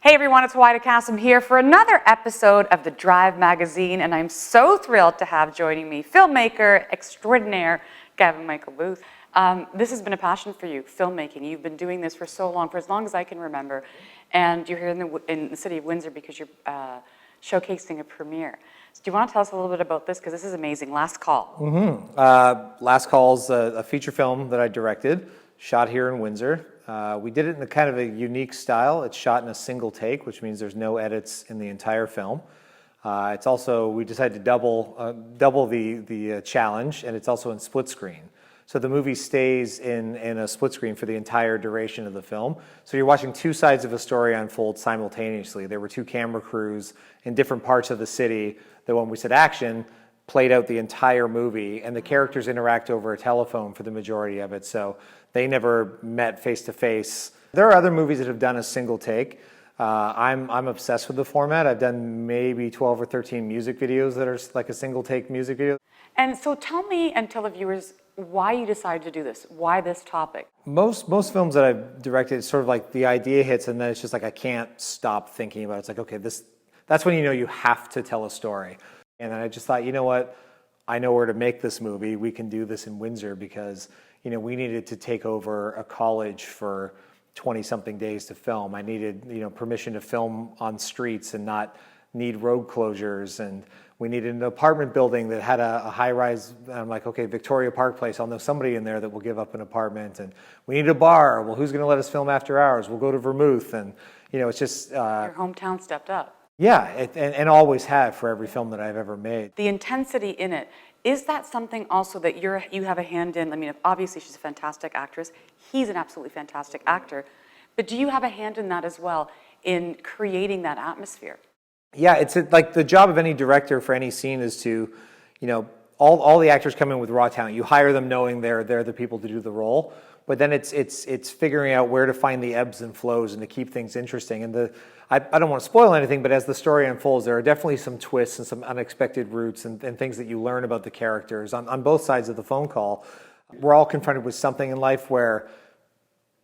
Hey everyone, it's Houida Kassem here for another episode of The Drive magazine, and I'm so thrilled to have joining me filmmaker extraordinaire Gavin Michael Booth. This has been a passion for you, filmmaking. You've been doing this for so long, for as long as I can remember, and you're here in the city of Windsor because you're showcasing a premiere. So do you want to tell us a little bit about this? Because this is amazing. Last Call. Last Call's a feature film that I directed, shot here in Windsor. We did it in a kind of a unique style. It's shot in a single take, which means there's no edits in the entire film. It's also, we decided to double the challenge, and it's also in split screen. So the movie stays in a split screen for the entire duration of the film. So you're watching two sides of a story unfold simultaneously. There were two camera crews in different parts of the city that when we said action, played out the entire movie, and the characters interact over a telephone for the majority of it, so they never met face to face. There are other movies that have done a single take. I'm obsessed with the format. I've done maybe 12 or 13 music videos that are like a single take music video. And so tell me and tell the viewers why you decided to do this. Why this topic? Most films that I've directed, it's sort of like the idea hits and then it's just like I can't stop thinking about it. It's like, okay, that's when you know you have to tell a story. And then I just thought, you know what? I know where to make this movie. We can do this in Windsor because, you know, we needed to take over a college for 20-something days to film. I needed, you know, permission to film on streets and not need road closures. And we needed an apartment building that had a high-rise. I'm like, okay, Victoria Park Place. I'll know somebody in there that will give up an apartment. And we needed a bar. Well, who's going to let us film after hours? We'll go to Vermouth. And, you know, it's just... Your hometown stepped up. Yeah, and always have for every film that I've ever made. The intensity in it, is that something also that you have a hand in? I mean, obviously she's a fantastic actress. He's an absolutely fantastic actor. But do you have a hand in that as well, in creating that atmosphere? Yeah, it's like the job of any director for any scene is to, you know, all the actors come in with raw talent. You hire them knowing they're the people to do the role. But then it's figuring out where to find the ebbs and flows and to keep things interesting. And I don't want to spoil anything, but as the story unfolds, there are definitely some twists and some unexpected routes and things that you learn about the characters on both sides of the phone call. We're all confronted with something in life where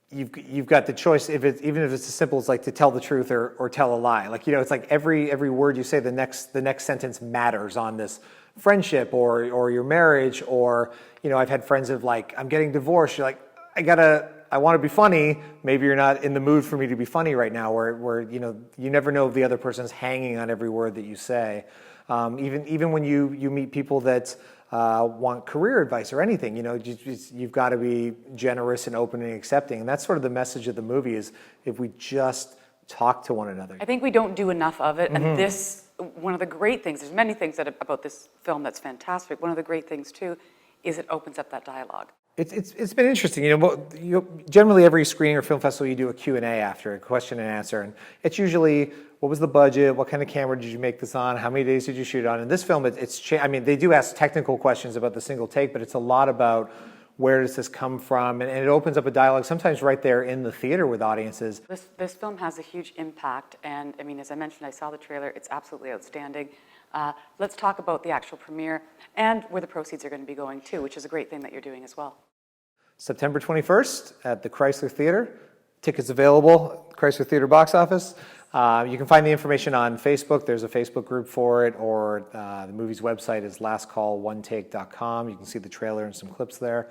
you've got the choice, even if it's as simple as like to tell the truth or tell a lie. Like, you know, it's like every word you say, the next sentence matters on this friendship or your marriage, or, you know, I've had friends of like, I'm getting divorced. You're like, I want to be funny. Maybe you're not in the mood for me to be funny right now, where you know, you never know if the other person's hanging on every word that you say. Even when you meet people that want career advice or anything, you know, you've got to be generous and open and accepting. And that's sort of the message of the movie, is if we just talk to one another. I think we don't do enough of it. And this, one of the great things, there's many things about this film that's fantastic. One of the great things too is it opens up that dialogue. It's been interesting. You know, generally every screening or film festival you do a Q&A after, a question and answer, and it's usually, what was the budget, what kind of camera did you make this on, how many days did you shoot on? In this film, I mean, they do ask technical questions about the single take, but it's a lot about where does this come from, and it opens up a dialogue sometimes right there in the theater with audiences. This film has a huge impact, and I mean, as I mentioned, I saw the trailer. It's absolutely outstanding. Let's talk about the actual premiere and where the proceeds are going to be going to, which is a great thing that you're doing as well. September 21st at the Chrysler Theater. Tickets available, Chrysler Theater box office. You can find the information on Facebook. There's a Facebook group for it, or the movie's website is lastcallonetake.com. You can see the trailer and some clips there.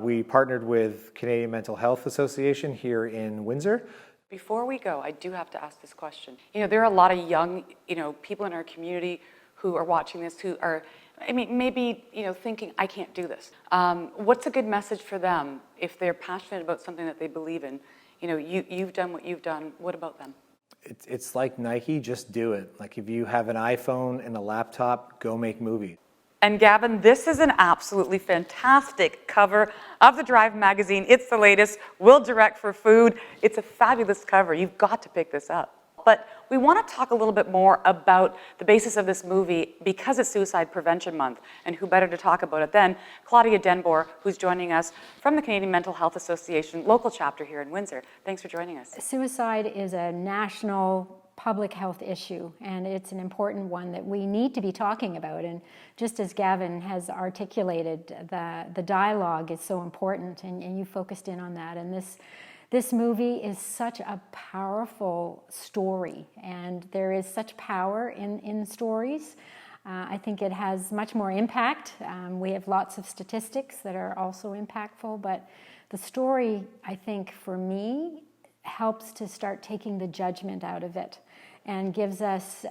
We partnered with Canadian Mental Health Association here in Windsor. Before we go, I do have to ask this question. You know, there are a lot of young, you know, people in our community who are watching this who are, I mean, maybe, you know, thinking, I can't do this. What's a good message for them if they're passionate about something that they believe in? You know, you've done what you've done. What about them? It's like Nike, just do it. Like, if you have an iPhone and a laptop, go make movies. And Gavin, this is an absolutely fantastic cover of The Drive magazine. It's the latest. We'll direct for food. It's a fabulous cover. You've got to pick this up. But we want to talk a little bit more about the basis of this movie because it's Suicide Prevention Month, and who better to talk about it than Claudia der Boer, who's joining us from the Canadian Mental Health Association local chapter here in Windsor. Thanks for joining us. Suicide is a national public health issue, and it's an important one that we need to be talking about. And just as Gavin has articulated, the dialogue is so important, and you focused in on that. And this movie is such a powerful story, and there is such power in stories. I think it has much more impact. We have lots of statistics that are also impactful, but the story, I think, for me, helps to start taking the judgment out of it and gives us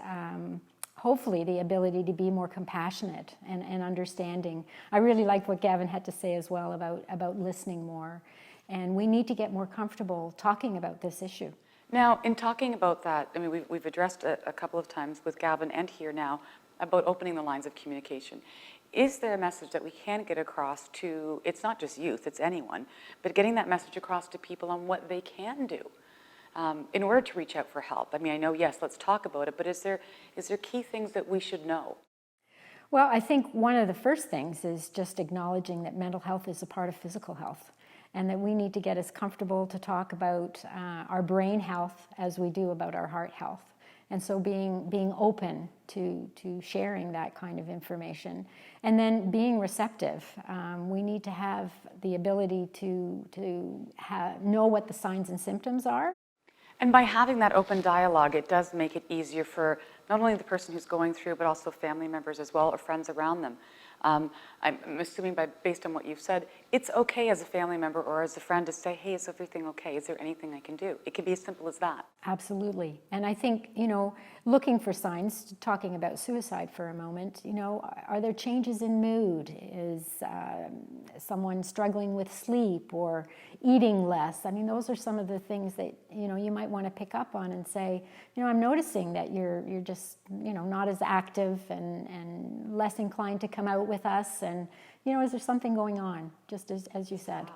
hopefully the ability to be more compassionate and understanding. I really liked what Gavin had to say as well about listening more. And we need to get more comfortable talking about this issue. Now, in talking about that, I mean, we've addressed it a couple of times with Gavin and here now about opening the lines of communication. Is there a message that we can get across to, it's not just youth, it's anyone, but getting that message across to people on what they can do in order to reach out for help? I mean, I know, yes, let's talk about it, but is there key things that we should know? Well, I think one of the first things is just acknowledging that mental health is a part of physical health, and that we need to get as comfortable to talk about our brain health as we do about our heart health. And so being open to sharing that kind of information, and then being receptive. We need to have the ability to know what the signs and symptoms are. And by having that open dialogue, it does make it easier for not only the person who's going through, but also family members as well, or friends around them. I'm assuming based on what you've said, it's okay as a family member or as a friend to say, hey, is everything okay? Is there anything I can do? It can be as simple as that. Absolutely. And I think, looking for signs, talking about suicide for a moment, are there changes in mood? Is someone struggling with sleep or eating less? I mean, those are some of the things that, you might want to pick up on and say, I'm noticing that you're just, not as active and less inclined to come out with us. And, is there something going on, just as you said?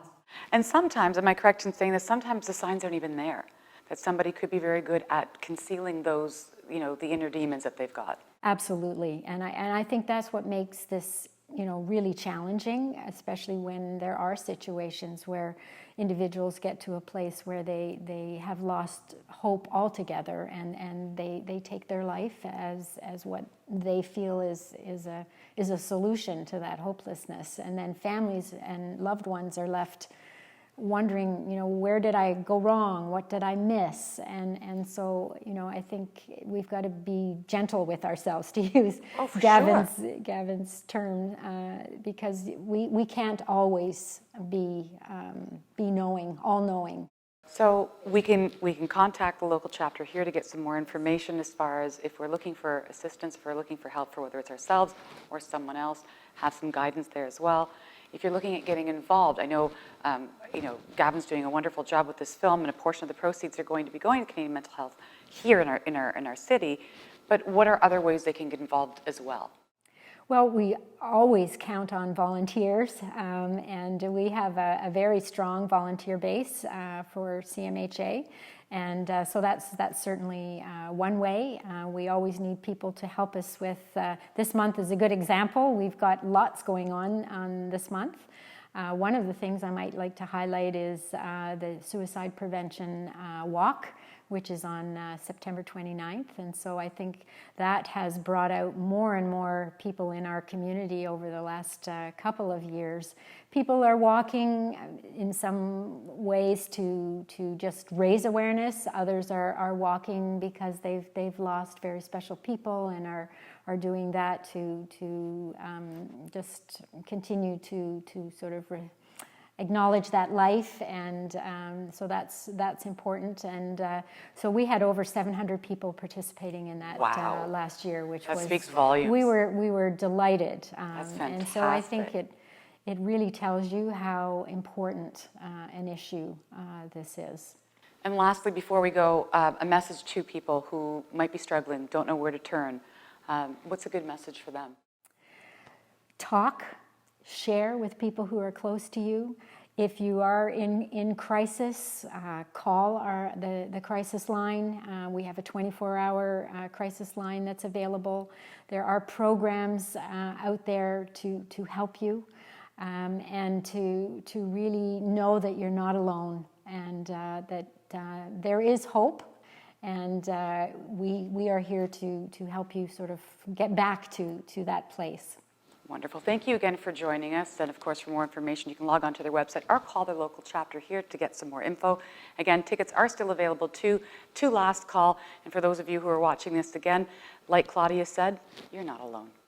And sometimes, am I correct in saying that sometimes the signs aren't even there? That somebody could be very good at concealing those, the inner demons that they've got. Absolutely. And I think that's what makes this, really challenging, especially when there are situations where individuals get to a place where they have lost hope altogether, and they take their life as what they feel is a solution to that hopelessness. And then families and loved ones are left wondering, where did I go wrong? What did I miss? And so, I think we've got to be gentle with ourselves, to use Gavin's term, because we can't always be knowing, all-knowing. So we can contact the local chapter here to get some more information as far as if we're looking for assistance, if we're looking for help for whether it's ourselves or someone else, have some guidance there as well. If you're looking at getting involved, I know, Gavin's doing a wonderful job with this film, and a portion of the proceeds are going to be going to Canadian Mental Health here in our city. But what are other ways they can get involved as well? Well, we always count on volunteers, and we have a very strong volunteer base for CMHA. And so that's certainly one way. We always need people to help us with, this month is a good example. We've got lots going on this month. One of the things I might like to highlight is the Suicide Prevention Walk, which is on September 29th. And so I think that has brought out more and more people in our community over the last couple of years. People are walking in some ways to just raise awareness. Others are walking because they've lost very special people and are doing that to just continue to sort of acknowledge that life, and so that's important. And so we had over 700 people participating in that last year, which that speaks volumes. We were delighted. That's fantastic. And so I think it really tells you how important an issue this is. And lastly, before we go, a message to people who might be struggling, don't know where to turn. What's a good message for them? Talk. Share with people who are close to you. If you are in crisis, call the crisis line. We have a 24-hour crisis line that's available. There are programs out there to help you, and to really know that you're not alone, and that there is hope. And we are here to help you sort of get back to that place. Wonderful. Thank you again for joining us. And of course, for more information, you can log on to their website or call their local chapter here to get some more info. Again, tickets are still available to last call. And for those of you who are watching this again, like Claudia said, you're not alone.